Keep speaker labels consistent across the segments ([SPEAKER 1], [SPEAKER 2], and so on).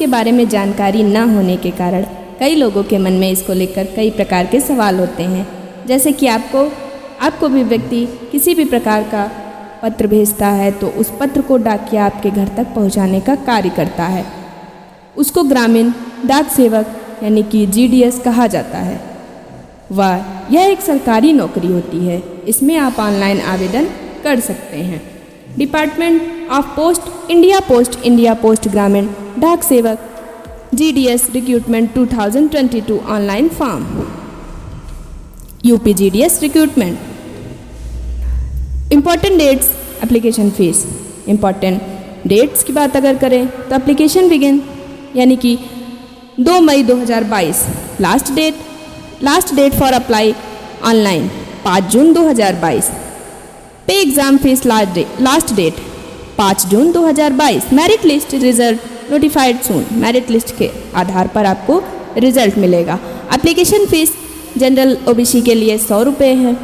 [SPEAKER 1] इसके बारे में जानकारी न होने के कारण कई लोगों के मन में इसको लेकर कई प्रकार के सवाल होते हैं। जैसे कि आपको भी व्यक्ति किसी भी प्रकार का पत्र भेजता है तो उस पत्र को डाकिया आपके घर तक पहुंचाने का कार्य करता है। उसको ग्रामीण डाक सेवक यानी कि GDS कहा जाता है। यह एक सरकारी नौकरी होती है। इसमें आप ऑनलाइन आवेदन कर सकते हैं। Department of post, India post Gramin Dak Sevak GDS recruitment 2022 online form. UP GDS recruitment. Important dates, application fees. Important dates की बात अगर करें तो एप्लीकेशन बिगिन यानी कि 2 मई 2022। Last date for apply online 5 June 2022। Pay exam fees last date 5 June 2022। Merit list result notified soon. Merit list के आधार पर आपको रिजल्ट मिलेगा। एप्लीकेशन फीस जनरल OBC के लिए 100 रुपये है।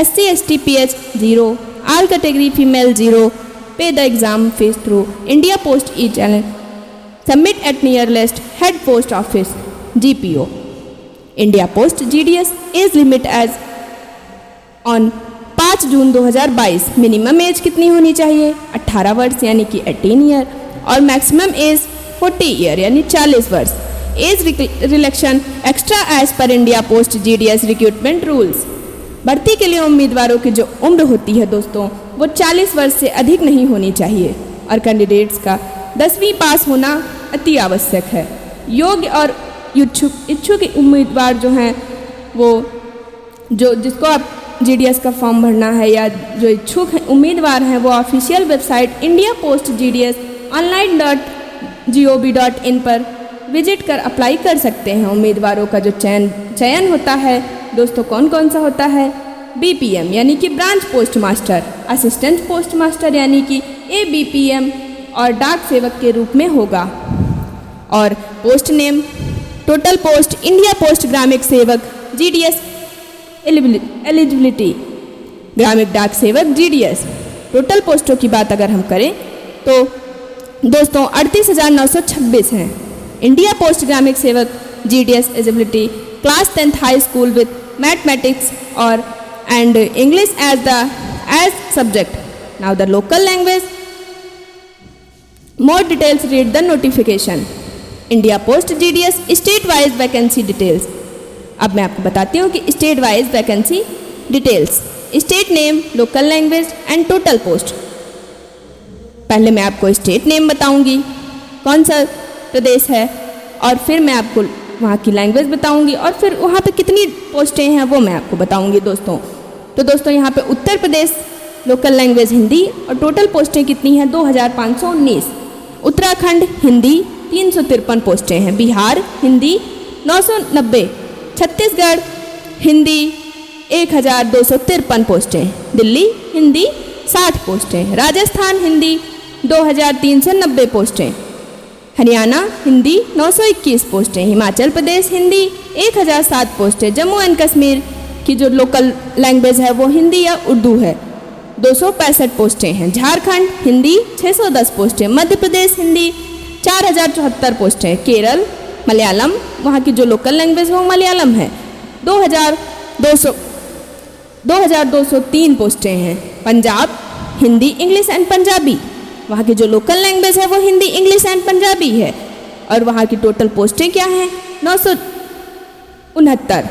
[SPEAKER 1] SC ST PH 0, all category female 0। Pay the exam fees through India post e channel. Submit at nearest head post office GPO। India post GDS age limit age on 5 June 2022। Minimum age कितनी होनी चाहिए? 18 वर्ष यानी कि 18 year और maximum age 40 year यानी 40 वर्ष। Age relaxation extra age पर India post GDS recruitment rules. भर्ती के लिए उम्मीदवारों की जो उम्र होती है दोस्तों वो 40 वर्ष से अधिक नहीं होनी चाहिए और कैंडिडेट्स का 10वीं पास होना अति आवश्यक है। योग्य और इच्छुक उम्मीदवार जो हैं वो जिसको आप GDS का फॉर्म भरना है या जो इच्छुक उम्मीदवार हैं वो official website India post GDS online.gov.in पर विजिट कर अप्लाई कर सकते हैं। उम्मीदवारों का जो चयन होता है दोस्तों कौन कौन सा होता है? BPM यानी कि branch post master, assistant post master यानी कि ABPM और डाक सेवक के रूप में होगा। और post name total post India post Gramin Sevak GDS eligibility ग्रामीण डाक सेवक GDS। टोटल पोस्टों की बात अगर हम करें तो दोस्तों 38,926 हैं। India post Gramin Sevak GDS eligibility class 10th high school with mathematics और and English as subject. Know the local language. More details read the notification. India post GDS state wise vacancy details. अब मैं आपको बताती हूँ कि state wise vacancy details. State name, local language and total post. पहले मैं आपको state name बताऊंगी कौन सा प्रदेश है और फिर मैं आपको वहाँ की लैंग्वेज बताऊंगी और फिर वहाँ पे कितनी पोस्टें हैं वो मैं आपको बताऊंगी दोस्तों। तो दोस्तों यहाँ पे उत्तर प्रदेश लोकल लैंग्वेज हिंदी और टोटल पोस्टें कितनी हैं? 2519। उत्तराखंड हिंदी 353 पोस्टें हैं। बिहार हिंदी 990। छत्तीसगढ़ हिंदी 1253 पोस्टें। दिल्ली हिंदी 60 पोस्टें। राजस्थान हिंदी 2390 पोस्टें। हरियाणा हिंदी 921 पोस्टें। हिमाचल प्रदेश हिंदी 1007 पोस्टें। जम्मू एंड कश्मीर की जो लोकल लैंग्वेज है वो हिंदी या उर्दू है, 265 पोस्टें हैं। झारखंड हिंदी 610 पोस्टें। मध्य प्रदेश हिंदी 4074 पोस्टें। केरल मलयालम, वहाँ की जो लोकल लैंग्वेज वो मलयालम है, 2203 पोस्टें हैं। पंजाब हिंदी इंग्लिश एंड पंजाबी, वहाँ की जो लोकल लैंग्वेज है वो हिंदी इंग्लिश एंड पंजाबी है और वहाँ की टोटल पोस्टें क्या हैं? 969।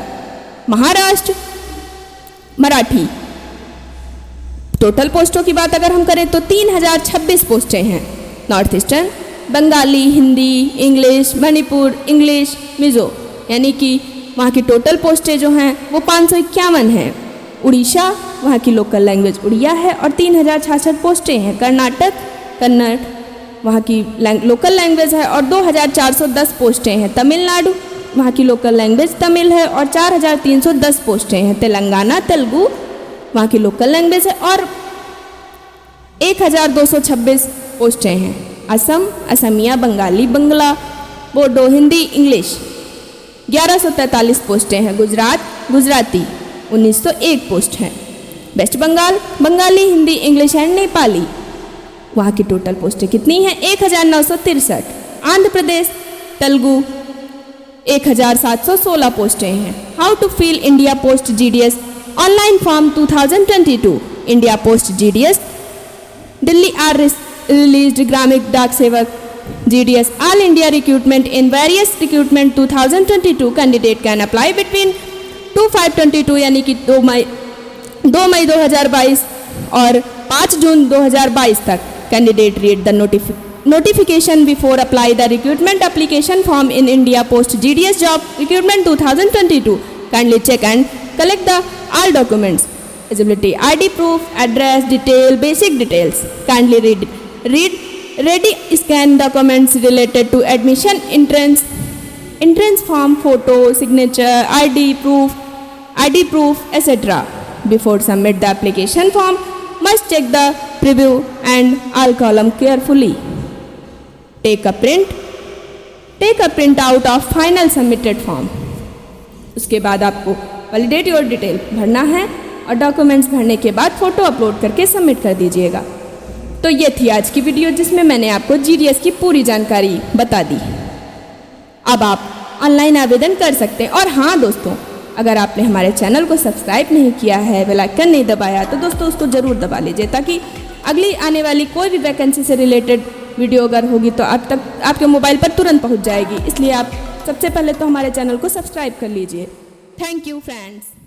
[SPEAKER 1] महाराष्ट्र मराठी, टोटल पोस्टों की बात अगर हम करें तो 3026 पोस्टें हैं। North eastern Bengali Hindi English, Manipur English, Mizo यानी कि वहाँ की टोटल पोस्टें जो हैं वो 551 हैं। उड़ीसा, वहाँ की लोकल लैंग्वेज उड़िया है और 3066 पोस्टें हैं। कर्नाटक कन्नड़, वहाँ की लोकल लैंग्वेज है और 2410 पोस्टें हैं। तमिलनाडु, वहाँ की लोकल लैंग्वेज तमिल है और 4310 पोस्टें हैं। तेलंगाना तेलुगु, वहाँ की लोकल लैंग्वेज है और 1226 पोस्टें हैं। असम असमिया बंगाली बंगला बोडो हिंदी इंग्लिश, 1143 पोस्टें हैं। गुजरात गुजराती 1901 पोस्ट हैं। West Bengal Bengali Hindi English and Nepali, वहाँ की टोटल पोस्टें कितनी हैं? 1963। आंध्र प्रदेश तेलुगु 1716 पोस्टें हैं। How to fill India post GDS online form 2022 India post GDS Delhi are released Gramin Dak Sevak GDS all India recruitment in various recruitment 2022 candidate can apply between 2522 यानी कि 2 मई 2022 और 5 जून 2022 तक। Candidate read the notification before apply the recruitment application form in India Post GDS job recruitment 2022. Kindly check and collect the all documents. Eligibility, ID proof, address, detail, basic details. Kindly read ready scan documents related to admission, entrance form, photo, signature, ID proof, etc. Before submit the application form, must check the preview and all column carefully. Take a print out of final submitted form. उसके बाद आपको validate your detail भरना है और documents भरने के बाद photo upload करके सबमिट कर दीजिएगा। तो ये थी आज की वीडियो जिसमें मैंने आपको GDS की पूरी जानकारी बता दी। अब आप ऑनलाइन आवेदन कर सकते हैं। और हाँ दोस्तों, अगर आपने हमारे चैनल को सब्सक्राइब नहीं किया है, बेल आइकन नहीं दबाया, तो दोस्तों उसको ज़रूर दबा लीजिए ताकि अगली आने वाली कोई भी वैकेंसी से रिलेटेड वीडियो अगर होगी तो आप तक आपके मोबाइल पर तुरंत पहुंच जाएगी। इसलिए आप सबसे पहले तो हमारे चैनल को सब्सक्राइब कर लीजिए। Thank you friends.